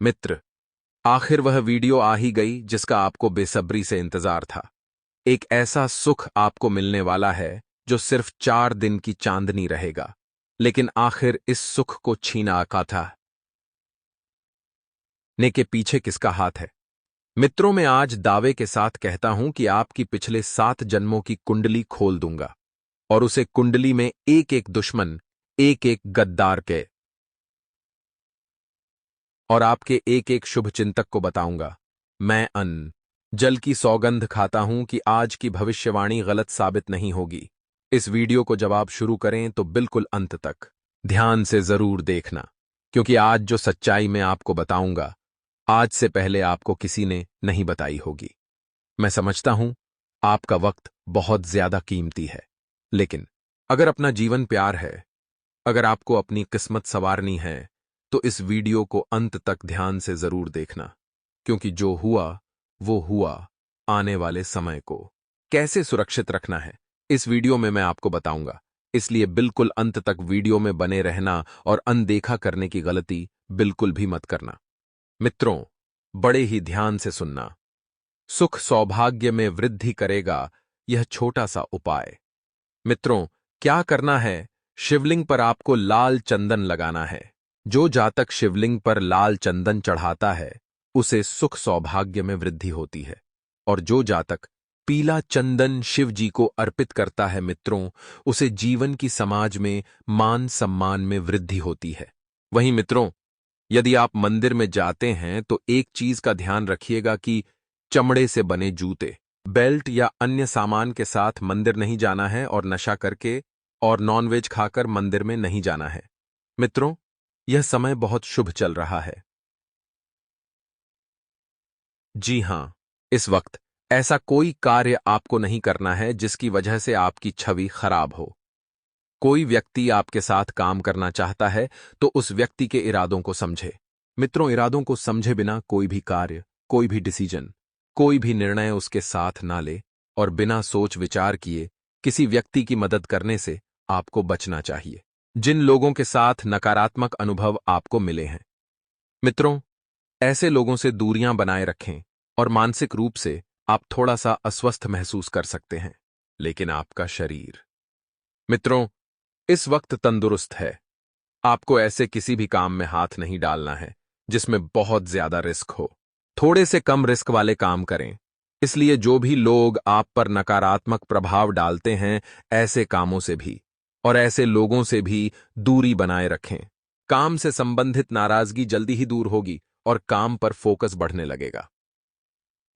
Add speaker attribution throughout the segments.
Speaker 1: मित्र, आखिर वह वीडियो आ ही गई जिसका आपको बेसब्री से इंतजार था। एक ऐसा सुख आपको मिलने वाला है जो सिर्फ 4 दिन की चांदनी रहेगा, लेकिन आखिर इस सुख को छीना का था ने के पीछे किसका हाथ है? मित्रों, मैं आज दावे के साथ कहता हूं कि आपकी पिछले 7 जन्मों की कुंडली खोल दूंगा और उसे कुंडली में एक एक दुश्मन, एक एक गद्दार के और आपके एक एक शुभ चिंतक को बताऊंगा। मैं अन्न जल की सौगंध खाता हूं कि आज की भविष्यवाणी गलत साबित नहीं होगी। इस वीडियो को जब आप शुरू करें तो बिल्कुल अंत तक ध्यान से जरूर देखना, क्योंकि आज जो सच्चाई मैं आपको बताऊंगा, आज से पहले आपको किसी ने नहीं बताई होगी। मैं समझता हूं आपका वक्त बहुत ज्यादा कीमती है, लेकिन अगर अपना जीवन प्यार है, अगर आपको अपनी किस्मत संवारनी है, तो इस वीडियो को अंत तक ध्यान से जरूर देखना, क्योंकि जो हुआ वो हुआ। आने वाले समय को कैसे सुरक्षित रखना है, इस वीडियो में मैं आपको बताऊंगा। इसलिए बिल्कुल अंत तक वीडियो में बने रहना और अनदेखा करने की गलती बिल्कुल भी मत करना। मित्रों, बड़े ही ध्यान से सुनना। सुख सौभाग्य में वृद्धि करेगा यह छोटा सा उपाय। मित्रों, क्या करना है? शिवलिंग पर आपको लाल चंदन लगाना है। जो जातक शिवलिंग पर लाल चंदन चढ़ाता है, उसे सुख सौभाग्य में वृद्धि होती है। और जो जातक पीला चंदन शिव जी को अर्पित करता है, मित्रों, उसे जीवन की समाज में मान सम्मान में वृद्धि होती है। वहीं मित्रों, यदि आप मंदिर में जाते हैं तो एक चीज का ध्यान रखिएगा कि चमड़े से बने जूते, बेल्ट या अन्य सामान के साथ मंदिर नहीं जाना है और नशा करके और नॉनवेज खाकर मंदिर में नहीं जाना है। मित्रों, यह समय बहुत शुभ चल रहा है। जी हां, इस वक्त ऐसा कोई कार्य आपको नहीं करना है जिसकी वजह से आपकी छवि खराब हो। कोई व्यक्ति आपके साथ काम करना चाहता है तो उस व्यक्ति के इरादों को समझे। मित्रों, इरादों को समझे बिना कोई भी कार्य, कोई भी डिसीजन, कोई भी निर्णय उसके साथ ना ले और बिना सोच विचार किए किसी व्यक्ति की मदद करने से आपको बचना चाहिए, जिन लोगों के साथ नकारात्मक अनुभव आपको मिले हैं। मित्रों, ऐसे लोगों से दूरियां बनाए रखें और मानसिक रूप से आप थोड़ा सा अस्वस्थ महसूस कर सकते हैं, लेकिन आपका शरीर, मित्रों, इस वक्त तंदुरुस्त है। आपको ऐसे किसी भी काम में हाथ नहीं डालना है जिसमें बहुत ज्यादा रिस्क हो। थोड़े से कम रिस्क वाले काम करें। इसलिए जो भी लोग आप पर नकारात्मक प्रभाव डालते हैं, ऐसे कामों से भी और ऐसे लोगों से भी दूरी बनाए रखें। काम से संबंधित नाराजगी जल्दी ही दूर होगी और काम पर फोकस बढ़ने लगेगा।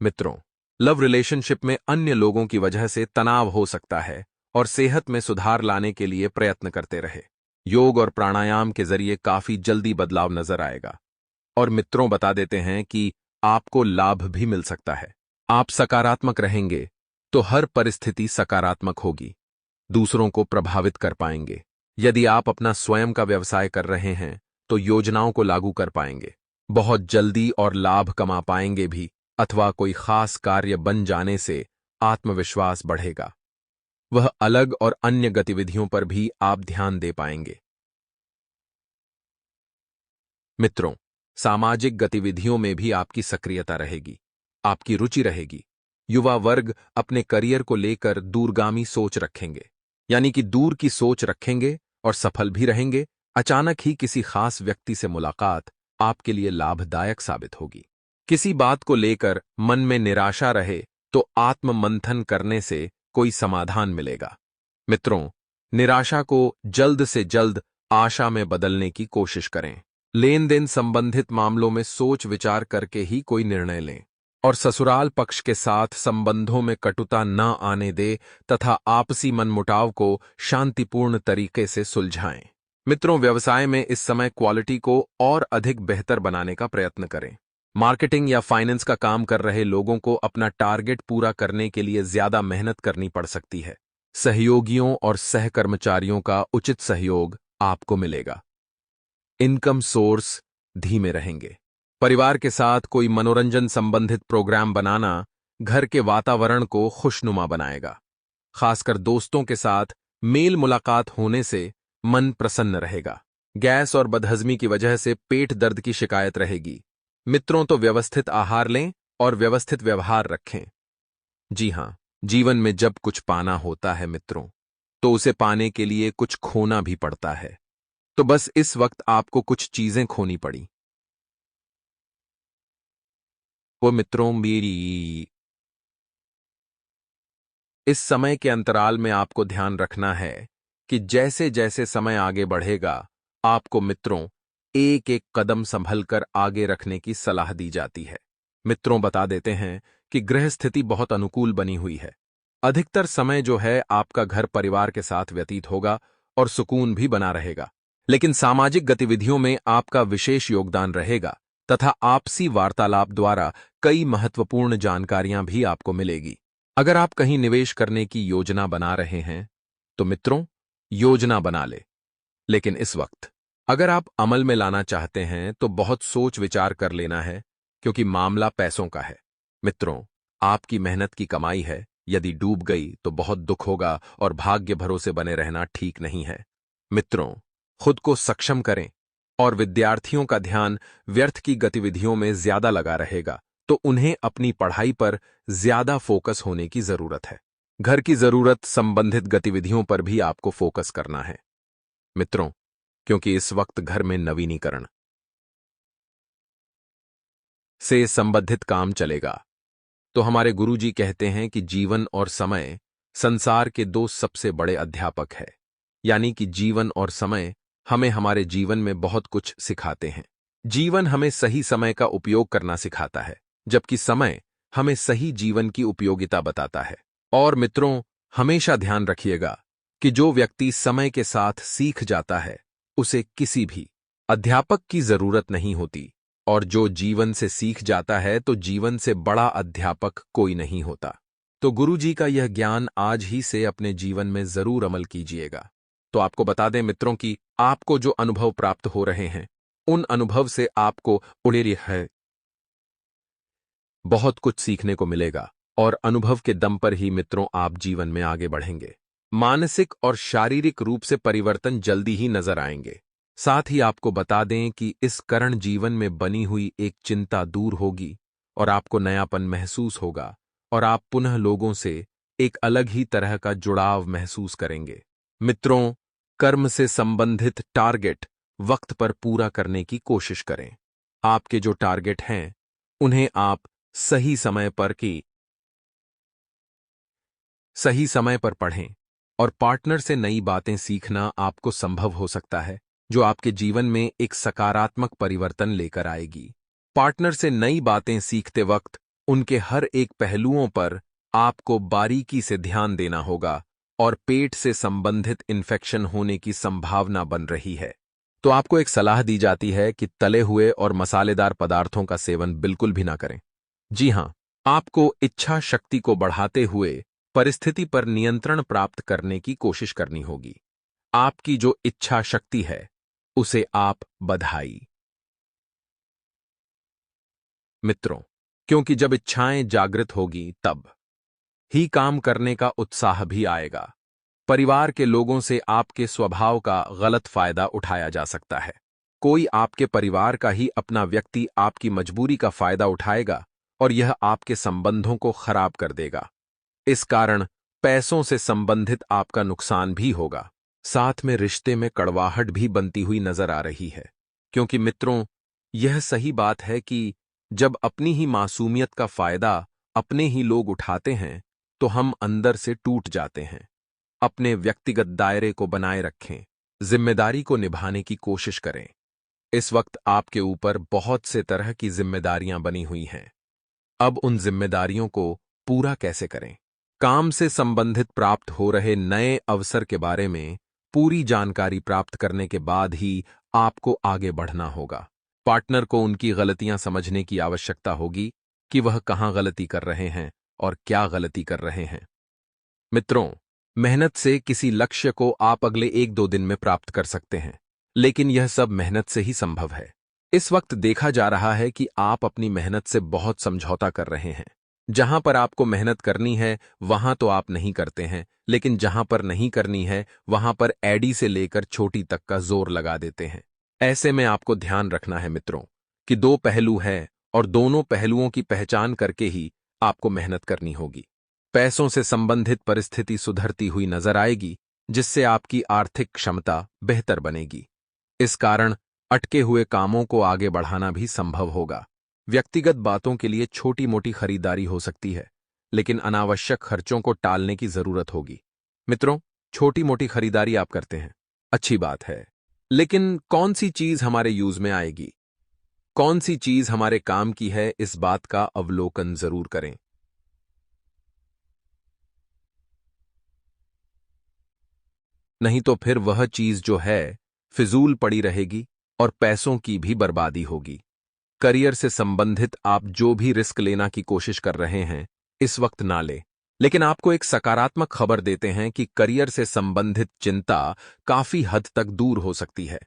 Speaker 1: मित्रों, लव रिलेशनशिप में अन्य लोगों की वजह से तनाव हो सकता है और सेहत में सुधार लाने के लिए प्रयत्न करते रहे। योग और प्राणायाम के जरिए काफी जल्दी बदलाव नजर आएगा। और मित्रों, बता देते हैं कि आपको लाभ भी मिल सकता है। आप सकारात्मक रहेंगे तो हर परिस्थिति सकारात्मक होगी, दूसरों को प्रभावित कर पाएंगे। यदि आप अपना स्वयं का व्यवसाय कर रहे हैं तो योजनाओं को लागू कर पाएंगे, बहुत जल्दी और लाभ कमा पाएंगे भी, अथवा कोई खास कार्य बन जाने से आत्मविश्वास बढ़ेगा। वह अलग और अन्य गतिविधियों पर भी आप ध्यान दे पाएंगे। मित्रों, सामाजिक गतिविधियों में भी आपकी सक्रियता रहेगी, आपकी रुचि रहेगी। युवा वर्ग अपने करियर को लेकर दूरगामी सोच रखेंगे, यानी कि दूर की सोच रखेंगे और सफल भी रहेंगे। अचानक ही किसी खास व्यक्ति से मुलाकात आपके लिए लाभदायक साबित होगी। किसी बात को लेकर मन में निराशा रहे तो आत्म मंथन करने से कोई समाधान मिलेगा। मित्रों, निराशा को जल्द से जल्द आशा में बदलने की कोशिश करें। लेन देन संबंधित मामलों में सोच विचार करके ही कोई निर्णय लें और ससुराल पक्ष के साथ संबंधों में कटुता न आने दे तथा आपसी मनमुटाव को शांतिपूर्ण तरीके से सुलझाएं। मित्रों, व्यवसाय में इस समय क्वालिटी को और अधिक बेहतर बनाने का प्रयत्न करें। मार्केटिंग या फाइनेंस का काम कर रहे लोगों को अपना टारगेट पूरा करने के लिए ज्यादा मेहनत करनी पड़ सकती है। सहयोगियों और सहकर्मचारियों का उचित सहयोग आपको मिलेगा। इनकम सोर्स धीमे रहेंगे। परिवार के साथ कोई मनोरंजन संबंधित प्रोग्राम बनाना घर के वातावरण को खुशनुमा बनाएगा। खासकर दोस्तों के साथ मेल मुलाकात होने से मन प्रसन्न रहेगा। गैस और बदहजमी की वजह से पेट दर्द की शिकायत रहेगी। मित्रों, तो व्यवस्थित आहार लें और व्यवस्थित व्यवहार रखें। जी हाँ, जीवन में जब कुछ पाना होता है मित्रों, तो उसे पाने के लिए कुछ खोना भी पड़ता है। तो बस इस वक्त आपको कुछ चीजें खोनी पड़ी। वो मित्रों, मेरी इस समय के अंतराल में आपको ध्यान रखना है कि जैसे जैसे समय आगे बढ़ेगा, आपको मित्रों एक एक कदम संभल कर आगे रखने की सलाह दी जाती है। मित्रों, बता देते हैं कि गृह स्थिति बहुत अनुकूल बनी हुई है। अधिकतर समय जो है आपका घर परिवार के साथ व्यतीत होगा और सुकून भी बना रहेगा। लेकिन सामाजिक गतिविधियों में आपका विशेष योगदान रहेगा तथा आपसी वार्तालाप द्वारा कई महत्वपूर्ण जानकारियां भी आपको मिलेगी। अगर आप कहीं निवेश करने की योजना बना रहे हैं, तो मित्रों, योजना बना ले। लेकिन इस वक्त अगर आप अमल में लाना चाहते हैं तो बहुत सोच विचार कर लेना है, क्योंकि मामला पैसों का है। मित्रों, आपकी मेहनत की कमाई है, यदि डूब गई तो बहुत दुख होगा और भाग्य भरोसे बने रहना ठीक नहीं है। मित्रों, खुद को सक्षम करें और विद्यार्थियों का ध्यान व्यर्थ की गतिविधियों में ज्यादा लगा रहेगा, तो उन्हें अपनी पढ़ाई पर ज्यादा फोकस होने की जरूरत है। घर की जरूरत संबंधित गतिविधियों पर भी आपको फोकस करना है मित्रों, क्योंकि इस वक्त घर में नवीनीकरण से संबंधित काम चलेगा। तो हमारे गुरुजी कहते हैं कि जीवन और समय संसार के दो सबसे बड़े अध्यापक है। यानी कि जीवन और समय हमें हमारे जीवन में बहुत कुछ सिखाते हैं। जीवन हमें सही समय का उपयोग करना सिखाता है, जबकि समय हमें सही जीवन की उपयोगिता बताता है। और मित्रों, हमेशा ध्यान रखिएगा कि जो व्यक्ति समय के साथ सीख जाता है, उसे किसी भी अध्यापक की जरूरत नहीं होती, और जो जीवन से सीख जाता है तो जीवन से बड़ा अध्यापक कोई नहीं होता। तो गुरुजी का यह ज्ञान आज ही से अपने जीवन में जरूर अमल कीजिएगा। तो आपको बता दें मित्रों कि आपको जो अनुभव प्राप्त हो रहे हैं, उन अनुभव से आपको उड़ेरी है बहुत कुछ सीखने को मिलेगा, और अनुभव के दम पर ही मित्रों आप जीवन में आगे बढ़ेंगे। मानसिक और शारीरिक रूप से परिवर्तन जल्दी ही नजर आएंगे। साथ ही आपको बता दें कि इस करण जीवन में बनी हुई एक चिंता दूर होगी और आपको नयापन महसूस होगा, और आप पुनः लोगों से एक अलग ही तरह का जुड़ाव महसूस करेंगे। मित्रों, कर्म से संबंधित टारगेट वक्त पर पूरा करने की कोशिश करें। आपके जो टारगेट हैं, उन्हें आप सही समय पर पढ़ें, और पार्टनर से नई बातें सीखना आपको संभव हो सकता है, जो आपके जीवन में एक सकारात्मक परिवर्तन लेकर आएगी। पार्टनर से नई बातें सीखते वक्त उनके हर एक पहलुओं पर आपको बारीकी से ध्यान देना होगा, और पेट से संबंधित इन्फेक्शन होने की संभावना बन रही है। तो आपको एक सलाह दी जाती है कि तले हुए और मसालेदार पदार्थों का सेवन बिल्कुल भी ना करें। जी हां, आपको इच्छा शक्ति को बढ़ाते हुए परिस्थिति पर नियंत्रण प्राप्त करने की कोशिश करनी होगी। आपकी जो इच्छा शक्ति है, उसे आप बधाई मित्रों, क्योंकि जब इच्छाएं जागृत होगी तब ही काम करने का उत्साह भी आएगा। परिवार के लोगों से आपके स्वभाव का गलत फायदा उठाया जा सकता है। कोई आपके परिवार का ही अपना व्यक्ति आपकी मजबूरी का फायदा उठाएगा, और यह आपके संबंधों को खराब कर देगा। इस कारण पैसों से संबंधित आपका नुकसान भी होगा। साथ में रिश्ते में कड़वाहट भी बनती हुई नजर आ रही है, क्योंकि मित्रों, यह सही बात है कि जब अपनी ही मासूमियत का फायदा अपने ही लोग उठाते हैं, तो हम अंदर से टूट जाते हैं। अपने व्यक्तिगत दायरे को बनाए रखें, जिम्मेदारी को निभाने की कोशिश करें। इस वक्त आपके ऊपर बहुत से तरह की जिम्मेदारियां बनी हुई हैं। अब उन जिम्मेदारियों को पूरा कैसे करें? काम से संबंधित प्राप्त हो रहे नए अवसर के बारे में पूरी जानकारी प्राप्त करने के बाद ही आपको आगे बढ़ना होगा। पार्टनर को उनकी गलतियां समझने की आवश्यकता होगी कि वह कहां गलती कर रहे हैं और क्या गलती कर रहे हैं। मित्रों, मेहनत से किसी लक्ष्य को आप अगले 1-2 दिन में प्राप्त कर सकते हैं, लेकिन यह सब मेहनत से ही संभव है। इस वक्त देखा जा रहा है कि आप अपनी मेहनत से बहुत समझौता कर रहे हैं। जहां पर आपको मेहनत करनी है वहां तो आप नहीं करते हैं, लेकिन जहां पर नहीं करनी है वहां पर एडी से लेकर छोटी तक का जोर लगा देते हैं। ऐसे में आपको ध्यान रखना है मित्रों कि दो पहलू हैं और दोनों पहलुओं की पहचान करके ही आपको मेहनत करनी होगी। पैसों से संबंधित परिस्थिति सुधरती हुई नजर आएगी, जिससे आपकी आर्थिक क्षमता बेहतर बनेगी। इस कारण अटके हुए कामों को आगे बढ़ाना भी संभव होगा। व्यक्तिगत बातों के लिए छोटी मोटी खरीदारी हो सकती है, लेकिन अनावश्यक खर्चों को टालने की जरूरत होगी। मित्रों, छोटी मोटी खरीदारी आप करते हैं, अच्छी बात है, लेकिन कौन सी चीज हमारे यूज में आएगी, कौन सी चीज हमारे काम की है, इस बात का अवलोकन जरूर करें। नहीं तो फिर वह चीज जो है फिजूल पड़ी रहेगी और पैसों की भी बर्बादी होगी। करियर से संबंधित आप जो भी रिस्क लेना की कोशिश कर रहे हैं, इस वक्त ना ले। लेकिन आपको एक सकारात्मक खबर देते हैं कि करियर से संबंधित चिंता काफी हद तक दूर हो सकती है।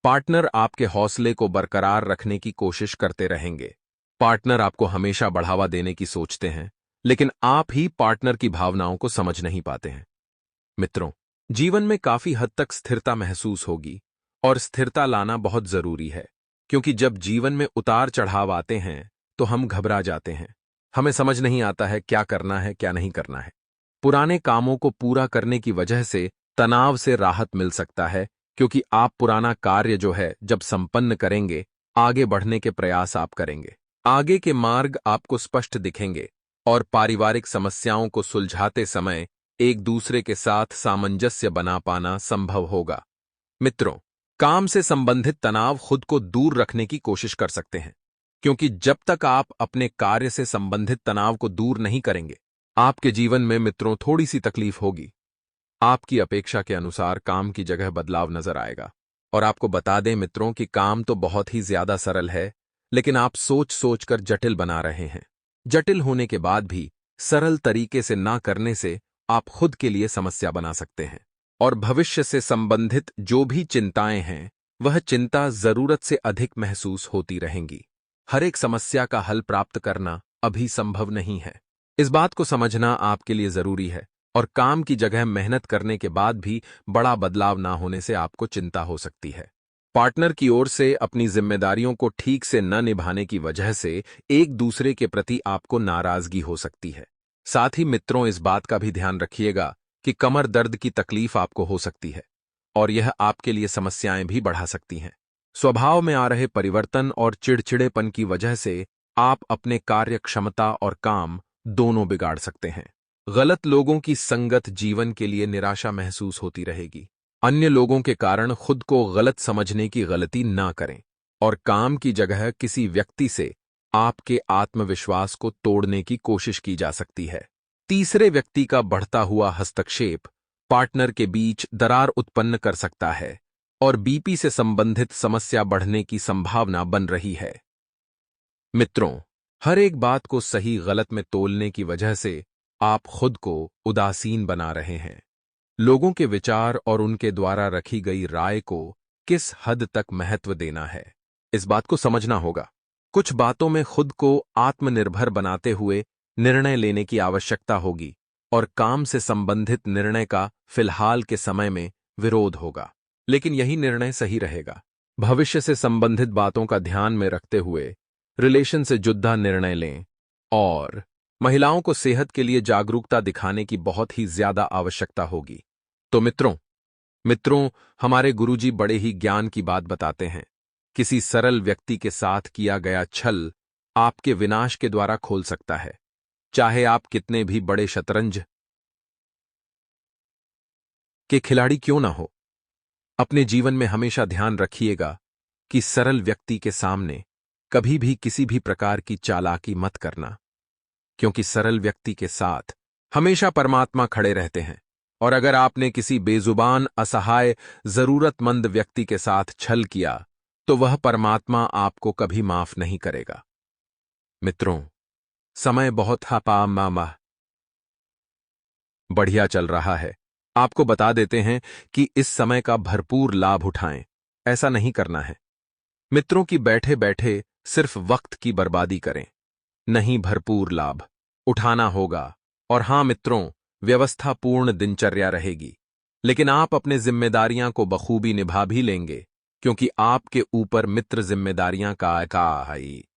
Speaker 1: पार्टनर आपके हौसले को बरकरार रखने की कोशिश करते रहेंगे। पार्टनर आपको हमेशा बढ़ावा देने की सोचते हैं, लेकिन आप ही पार्टनर की भावनाओं को समझ नहीं पाते हैं। मित्रों, जीवन में काफी हद तक स्थिरता महसूस होगी, और स्थिरता लाना बहुत जरूरी है, क्योंकि जब जीवन में उतार चढ़ाव आते हैं तो हम घबरा जाते हैं। हमें समझ नहीं आता है क्या करना है, क्या नहीं करना है। पुराने कामों को पूरा करने की वजह से तनाव से राहत मिल सकता है, क्योंकि आप पुराना कार्य जो है जब संपन्न करेंगे, आगे बढ़ने के प्रयास आप करेंगे। आगे के मार्ग आपको स्पष्ट दिखेंगे, और पारिवारिक समस्याओं को सुलझाते समय एक दूसरे के साथ सामंजस्य बना पाना संभव होगा। मित्रों, काम से संबंधित तनाव खुद को दूर रखने की कोशिश कर सकते हैं, क्योंकि जब तक आप अपने कार्य से संबंधित तनाव को दूर नहीं करेंगे, आपके जीवन में मित्रों थोड़ी सी तकलीफ होगी। आपकी अपेक्षा के अनुसार काम की जगह बदलाव नजर आएगा। और आपको बता दें मित्रों कि काम तो बहुत ही ज्यादा सरल है, लेकिन आप सोच सोच कर जटिल बना रहे हैं। जटिल होने के बाद भी सरल तरीके से ना करने से आप खुद के लिए समस्या बना सकते हैं। और भविष्य से संबंधित जो भी चिंताएं हैं, वह चिंता जरूरत से अधिक महसूस होती रहेंगी। हर एक समस्या का हल प्राप्त करना अभी संभव नहीं है। इस बात को समझना आपके लिए जरूरी है, और काम की जगह मेहनत करने के बाद भी बड़ा बदलाव ना होने से आपको चिंता हो सकती है। पार्टनर की ओर से अपनी जिम्मेदारियों को ठीक से न निभाने की वजह से एक दूसरे के प्रति आपको नाराजगी हो सकती है। साथ ही मित्रों, इस बात का भी ध्यान रखिएगा कि कमर दर्द की तकलीफ आपको हो सकती है, और यह आपके लिए समस्याएं भी बढ़ा सकती हैं। स्वभाव में आ रहे परिवर्तन और चिड़चिड़ेपन की वजह से आप अपने कार्य क्षमता और काम दोनों बिगाड़ सकते हैं। गलत लोगों की संगत जीवन के लिए निराशा महसूस होती रहेगी। अन्य लोगों के कारण खुद को गलत समझने की गलती ना करें, और काम की जगह किसी व्यक्ति से आपके आत्मविश्वास को तोड़ने की कोशिश की जा सकती है। तीसरे व्यक्ति का बढ़ता हुआ हस्तक्षेप पार्टनर के बीच दरार उत्पन्न कर सकता है, और बीपी से संबंधित समस्या बढ़ने की संभावना बन रही है। मित्रों, हर एक बात को सही गलत में तोलने की वजह से आप खुद को उदासीन बना रहे हैं। लोगों के विचार और उनके द्वारा रखी गई राय को किस हद तक महत्व देना है, इस बात को समझना होगा। कुछ बातों में खुद को आत्मनिर्भर बनाते हुए निर्णय लेने की आवश्यकता होगी, और काम से संबंधित निर्णय का फिलहाल के समय में विरोध होगा, लेकिन यही निर्णय सही रहेगा। भविष्य से संबंधित बातों का ध्यान में रखते हुए रिलेशन से जुड़ा निर्णय लें, और महिलाओं को सेहत के लिए जागरूकता दिखाने की बहुत ही ज्यादा आवश्यकता होगी। तो मित्रों, हमारे गुरुजी बड़े ही ज्ञान की बात बताते हैं। किसी सरल व्यक्ति के साथ किया गया छल आपके विनाश के द्वारा खोल सकता है, चाहे आप कितने भी बड़े शतरंज के खिलाड़ी क्यों ना हो। अपने जीवन में हमेशा ध्यान रखिएगा कि सरल व्यक्ति के सामने कभी भी किसी भी प्रकार की चालाकी मत करना, क्योंकि सरल व्यक्ति के साथ हमेशा परमात्मा खड़े रहते हैं। और अगर आपने किसी बेजुबान, असहाय, जरूरतमंद व्यक्ति के साथ छल किया, तो वह परमात्मा आपको कभी माफ नहीं करेगा। मित्रों, समय बहुत बढ़िया चल रहा है। आपको बता देते हैं कि इस समय का भरपूर लाभ उठाएं। ऐसा नहीं करना है मित्रों कि बैठे बैठे सिर्फ वक्त की बर्बादी करें। नहीं, भरपूर लाभ उठाना होगा। और हां मित्रों, व्यवस्थापूर्ण दिनचर्या रहेगी, लेकिन आप अपने जिम्मेदारियां को बखूबी निभा भी लेंगे, क्योंकि आपके ऊपर मित्र जिम्मेदारियां का है।